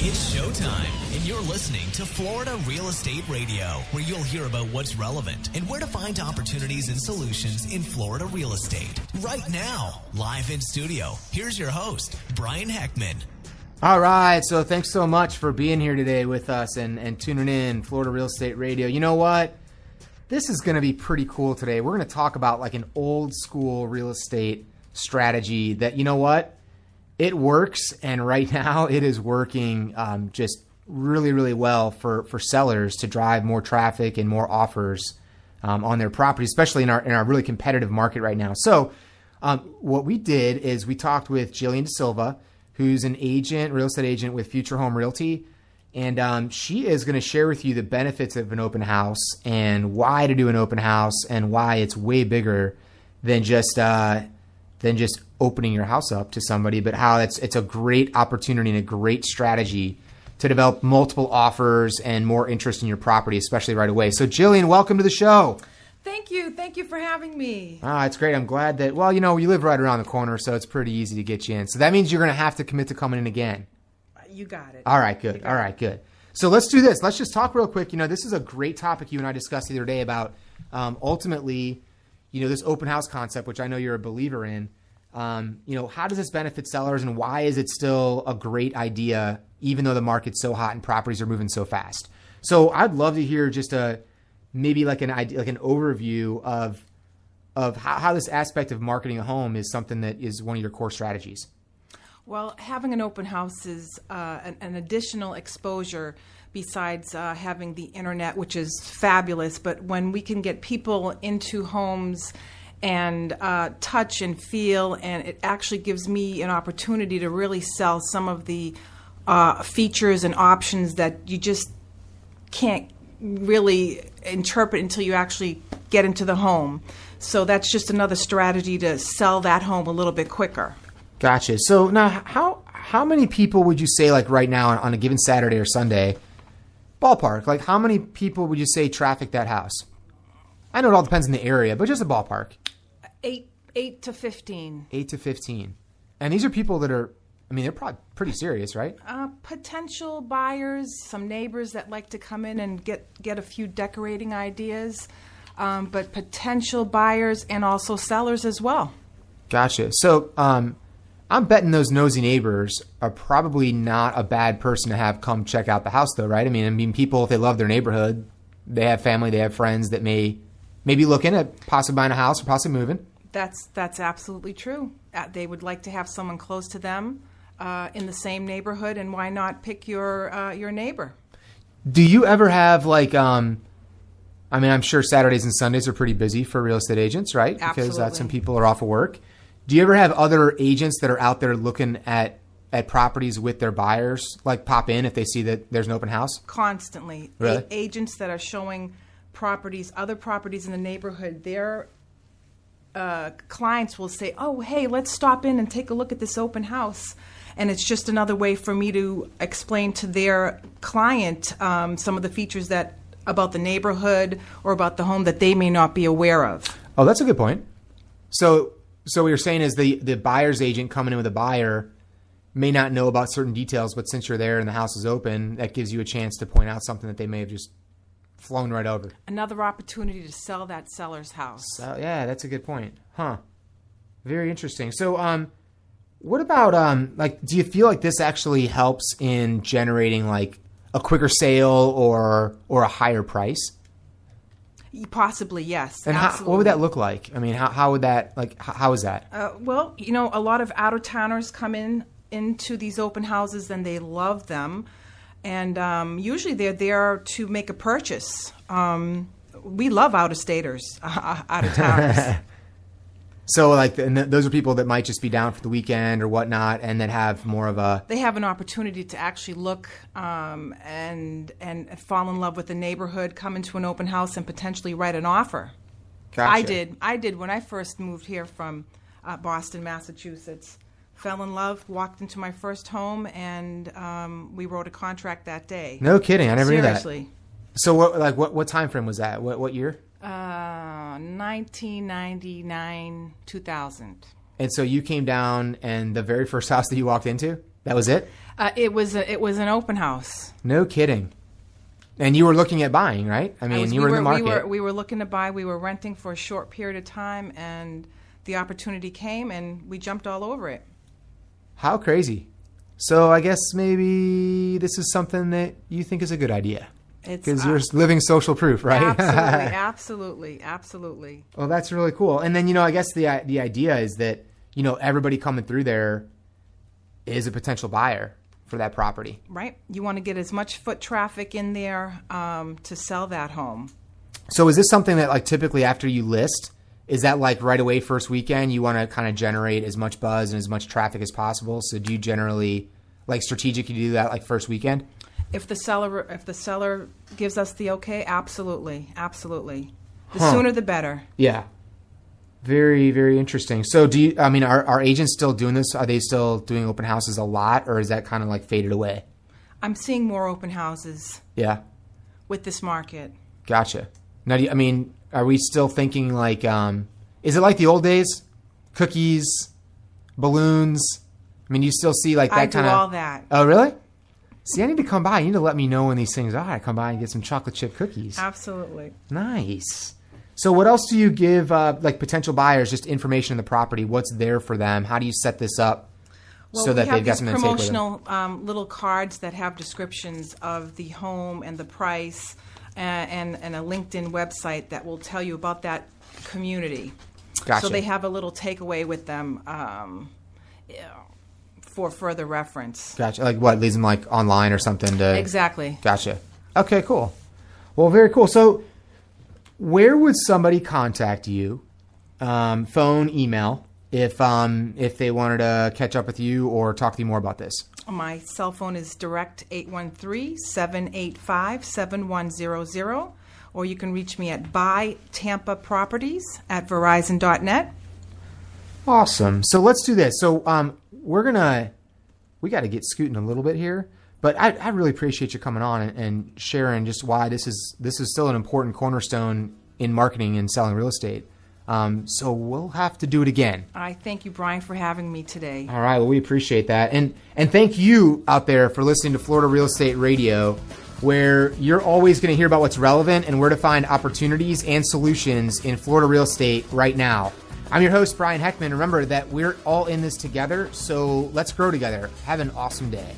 It's showtime, and you're listening to Florida Real Estate Radio, where you'll hear about what's relevant and where to find opportunities and solutions in Florida real estate. Right now, live in studio, here's your host, Brian Heckman. All right, so thanks so much for being here today with us and tuning in, Florida Real Estate Radio. You know what? This is going to be pretty cool today. We're going to talk about like an old school real estate strategy that, you know what? It works, and right now it is working just really, really well for sellers to drive more traffic and more offers on their property, especially in our really competitive market right now. So what we did is we talked with Gillian Da Silva, who's an agent, real estate agent with Future Home Realty, and she is going to share with you the benefits of an open house and why to do an open house and why it's way bigger than just opening your house up to somebody, but how it's a great opportunity and a great strategy to develop multiple offers and more interest in your property, especially right away. So Gillian, welcome to the show. Thank you. Thank you for having me. It's great. I'm glad that, well, you know, you live right around the corner, so it's pretty easy to get you in. So that means you're going to have to commit to coming in again. You got it. All right, good. All right, good. So let's do this. Let's just talk real quick. You know, this is a great topic you and I discussed the other day about ultimately, you know, this open house concept, which I know you're a believer in. You know, how does this benefit sellers, and why is it still a great idea, even though the market's so hot and properties are moving so fast? So I'd love to hear just maybe like an idea, like an overview of how this aspect of marketing a home is something that is one of your core strategies. Well, having an open house is an additional exposure besides having the internet, which is fabulous. But when we can get people into homes and touch and feel, and it actually gives me an opportunity to really sell some of the features and options that you just can't really interpret until you actually get into the home. So that's just another strategy to sell that home a little bit quicker. Gotcha. So now how many people would you say, like right now on a given Saturday or Sunday, ballpark, like how many people would you say traffic that house? I know it all depends on the area, but just a ballpark. 8 to 15. 8 to 15. And these are people that are, I mean, they're probably pretty serious, right? Potential buyers, some neighbors that like to come in and get a few decorating ideas, but potential buyers and also sellers as well. Gotcha. So I'm betting those nosy neighbors are probably not a bad person to have come check out the house, though, right? I mean, people, if they love their neighborhood, they have family, they have friends that may be looking at possibly buying a house or possibly moving. That's absolutely true. They would like to have someone close to them in the same neighborhood, and why not pick your neighbor? Do you ever have like, I mean, I'm sure Saturdays and Sundays are pretty busy for real estate agents, right? Absolutely. Because that's when people are off of work. Do you ever have other agents that are out there looking at properties with their buyers, like pop in if they see that there's an open house? Constantly. Really? Agents that are showing properties, other properties in the neighborhood, their clients will say, oh, hey, let's stop in and take a look at this open house. And it's just another way for me to explain to their client some of the features about the neighborhood or about the home that they may not be aware of. Oh, that's a good point. So what you're saying is the buyer's agent coming in with a buyer may not know about certain details, but since you're there and the house is open, that gives you a chance to point out something that they may have just flown right over. Another opportunity to sell that seller's house. So, yeah, that's a good point. Huh. Very interesting. So what about, like, do you feel like this actually helps in generating, like, a quicker sale or a higher price? Possibly, yes. And what would that look like? I mean, how would that, like, how is that? Well, you know, a lot of out-of-towners come into these open houses and they love them. And usually they're there to make a purchase. We love out-of-staters, out-of-towners. So, like, those are people that might just be down for the weekend or whatnot, and that have more of a... They have an opportunity to actually look and fall in love with the neighborhood, come into an open house, and potentially write an offer. Gotcha. I did when I first moved here from Boston, Massachusetts. Fell in love, walked into my first home, and we wrote a contract that day. No kidding, I never knew that. Seriously. So, what time frame was that? What year? 1999, 2000. And so you came down, and the very first house that you walked into? That was it? It was an open house. No kidding. And you were looking at buying, right? I mean, you were in the market. We were looking to buy. We were renting for a short period of time, and the opportunity came, and we jumped all over it. How crazy. So I guess maybe this is something that you think is a good idea. Because you're living social proof, right? Absolutely. Well, that's really cool. And then, I guess the idea is that, everybody coming through there is a potential buyer for that property. Right. You want to get as much foot traffic in there to sell that home. So is this something that, like, typically after you list, is that like right away first weekend you want to kind of generate as much buzz and as much traffic as possible? So do you generally, like, strategically do that like first weekend? If the seller gives us the okay, absolutely. The sooner the better. Yeah. Very, very interesting. So are agents still doing this? Are they still doing open houses a lot, or is that kind of like faded away? I'm seeing more open houses. Yeah. With this market. Gotcha. Now, are we still thinking like, is it like the old days? Cookies, balloons? You still see like that kind of... I do all that. Oh, really? See, I need to come by. You need to let me know when these things are. I come by and get some chocolate chip cookies. Absolutely. Nice. So what else do you give like potential buyers, just information on the property? What's there for them? How do you set this up so that they've got something to take with them? We have promotional little cards that have descriptions of the home and the price and a LinkedIn website that will tell you about that community. Gotcha. So they have a little takeaway with them for further reference. Gotcha. Like what, leads them like online or something to... Exactly. Gotcha. Okay, cool. Well, very cool. So where would somebody contact you, phone, email, if they wanted to catch up with you or talk to you more about this? My cell phone is direct 813-785-7100, or you can reach me at buytampaproperties@verizon.net. Awesome. So let's do this. So we got to get scooting a little bit here, but I really appreciate you coming on and sharing just why this is still an important cornerstone in marketing and selling real estate. So we'll have to do it again. I thank you, Brian, for having me today. All right. Well, we appreciate that. And thank you out there for listening to Florida Real Estate Radio, where you're always going to hear about what's relevant and where to find opportunities and solutions in Florida real estate right now. I'm your host, Brian Heckman. Remember that we're all in this together, so let's grow together. Have an awesome day.